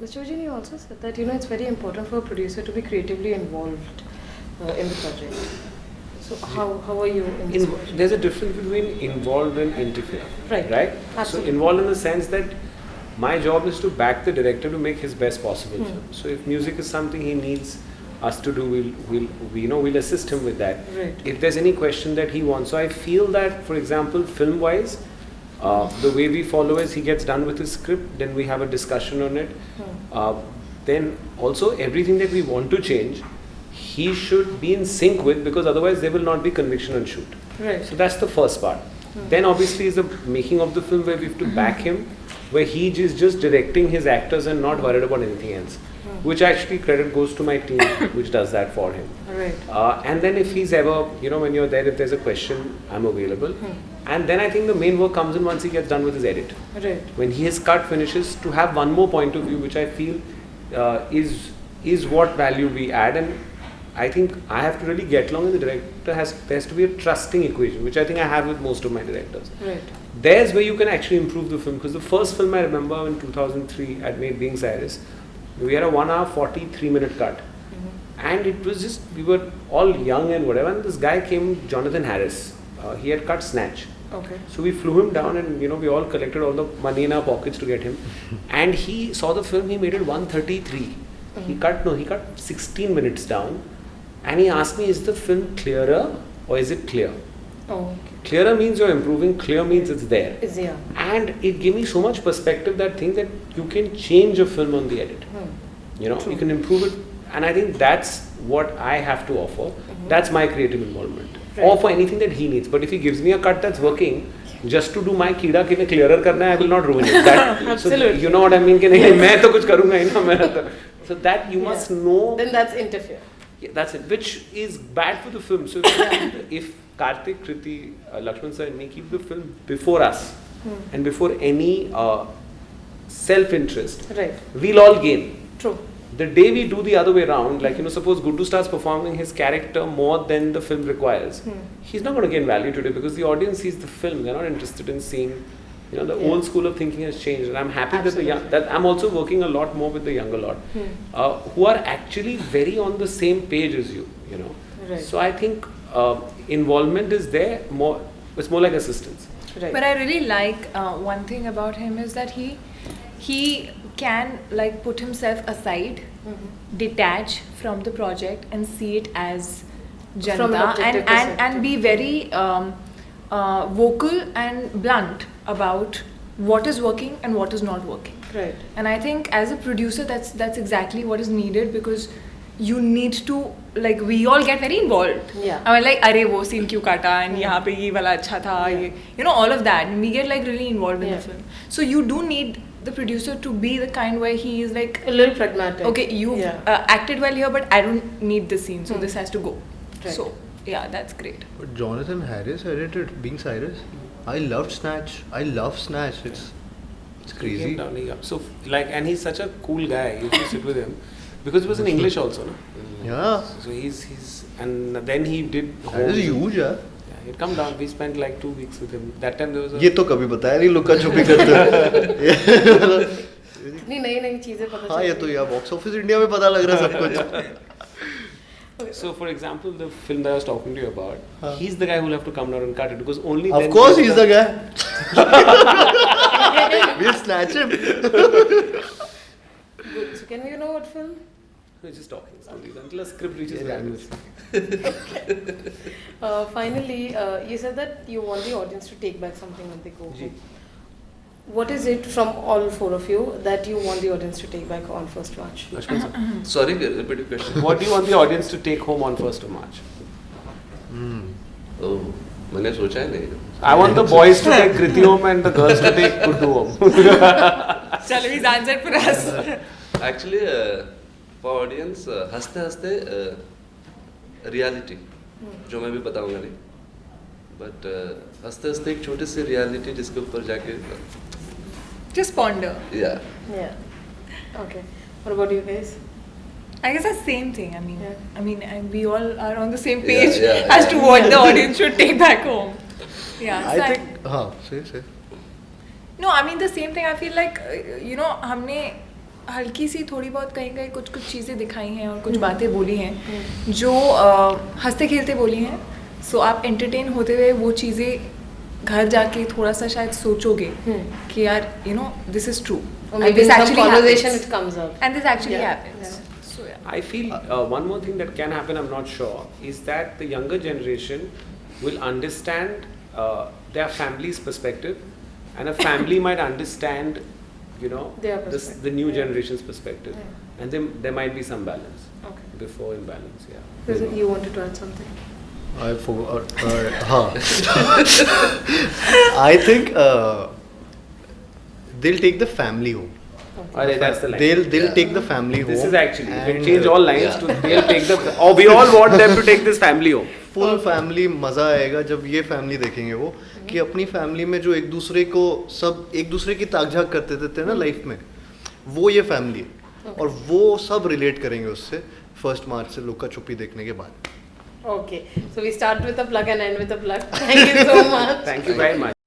Shojini also said that it's very important for a producer to be creatively involved in the project. So how are you in this project? There's a difference between involved and interfere. Right. So Absolutely. involved in the sense that my job is to back the director to make his best possible film. So if music is something he needs us to do, we'll assist him with that. Right. If there's any question that he wants, so I feel that, for example, film-wise, the way we follow is he gets done with his script, then we have a discussion on it. Then also everything that we want to change, he should be in sync with, because otherwise there will not be conviction on shoot. Right. So that's the first part. Then obviously is the making of the film, where we have to back him, where he is just directing his actors and not worried about anything else. Which actually credit goes to my team, which does that for him. Right. And then if he's ever, when you're there, if there's a question, I'm available. And then I think the main work comes in once he gets done with his edit. Right. When his cut finishes, to have one more point of view, which I feel is what value we add. And I think I have to really get along, and the director there has to be a trusting equation, which I think I have with most of my directors. Right. There's where you can actually improve the film, because the first film I remember in 2003 I'd made, Being Cyrus, we had a 1 hour 43-minute cut, and it was just, we were all young and whatever, and this guy came, Jonathan Harris, he had cut Snatch. Okay. So we flew him down, and we all collected all the money in our pockets to get him, and he saw the film, he made it 133. He cut 16 minutes down, and he asked me, is the film clearer or is it clear? Oh, okay. Clearer means you're improving, clear means it's there. Yeah. And it gave me so much perspective, that thing that you can change a film on the edit. True. You can improve it, and I think that's what I have to offer. That's my creative involvement. Right. Or for anything that he needs. But if he gives me a cut that's working, just to do my कीड़ा किन्हें clearer करना है, I will not ruin it. Absolutely. So you know what I mean? कि नहीं मैं तो कुछ करूँगा ही ना मेरा तो. So that you must know. Then that's interfere. Yeah, that's it, which is bad for the film. So if Karthik, Kriti, Lakshman sir and me keep the film before us and before any self-interest, Right. we'll all gain. True. The day we do the other way around, like suppose Guddu starts performing his character more than the film requires, he's not going to gain value today, because the audience sees the film. They're not interested in seeing, the old school of thinking has changed. And I'm happy that I'm also working a lot more with the younger lot, who are actually very on the same page as you. Right. So I think involvement is there. It's more like assistance. Right. But I really like one thing about him is that he can put himself aside, detach from the project and see it as From an Janata, objective and be very vocal and blunt about what is working and what is not working. Right. And I think as a producer, that's exactly what is needed, because you need to, we all get very involved. Yeah. I mean, अरे वो scene क्यों काटा, and यहाँ पे ये वाला अच्छा था, ये, all of that, and we get really involved in the film. So you do need the producer to be the kind where he is A little pragmatic. okay, you acted well here, but I don't need this scene, so this has to go. Right. So yeah, that's great. But Jonathan Harris edited Being Cyrus. I loved Snatch. I love Snatch. It's crazy. So and he's such a cool guy. You can sit with him, because it was in English also, no? Yeah. So he's and then he did. That is huge, yeah. Yeah, he'd come down. We spent 2 weeks with him. That time there was a. ये तो कभी बताया नहीं, लुका छुपी करते. इतनी नई चीजें पता हाँ ये तो यार बॉक्स ऑफिस इंडिया में पता लग रहा है सब कुछ. So, for example, the film that I was talking to you about, he's the guy who'll have to come down and cut it, because only Of then course he's the guy. We'll snatch him. Good. So can we know what film? We're just talking slowly until a script reaches Yeah, the Finally, you said that you want the audience to take back something when they go Ji. home. What is it from all four of you that you want the audience to take back on 1st March? Lakshman sir, Sorry, repeat your question. what do you want the audience to take home on 1st of March? Oh, मैंने सोचा ही नहीं. I want the boys to take Kriti home and the girls to take Guddu home. Chalo, he's answered for us. Actually, for audience, हंसते हंसते reality, जो मैं भी बताऊंगा नहीं. But हंसते हंसते एक छोटी सी reality जिसके ऊपर जाके. Just ponder. Yeah. Yeah. Okay. What about you guys? I guess that's the same thing. I mean, we all are on the same Yeah, page yeah, as yeah. to what the audience should take back home. Yeah. I so think say. No, I mean the same thing. I feel like हमने हल्की सी थोड़ी बहुत कहीं कहीं कुछ कुछ चीज़ें दिखाई हैं और कुछ बातें बोली हैं जो हंसते खेलते बोली हैं. सो आप एंटरटेन होते हुए वो चीज़ें घर जाके थोड़ा सा शायद सोचोगे कि यार you know this is true Or maybe in some conversation it comes up. and this actually Yeah. happens. So yeah. I feel one more thing that can happen, I'm not sure, is that the younger generation will understand their family's perspective, and a family might understand, you know, Their perspective. the new Yeah. generation's perspective, and then there might be some balance. Okay. Before imbalance, yeah. Prasad, you wanted to add something? I forgot. I think they'll take the family home. Alright, that's the line. They'll Yeah. take the family home. This is actually, you can and, change all lines Yeah. to they'll take the, or we all want them to take this family home. Full family मज़ा आएगा जब ये family देखेंगे वो कि अपनी family में जो एक दूसरे को सब एक दूसरे की ताक झाक करते थे ना लाइफ में, वो ये फैमिली है और वो सब रिलेट करेंगे उससे 1 मार्च से लुक्का छुपी देखने के बाद. Okay. So we start with a plug and end with a plug. Thank you so much. Thank you very much.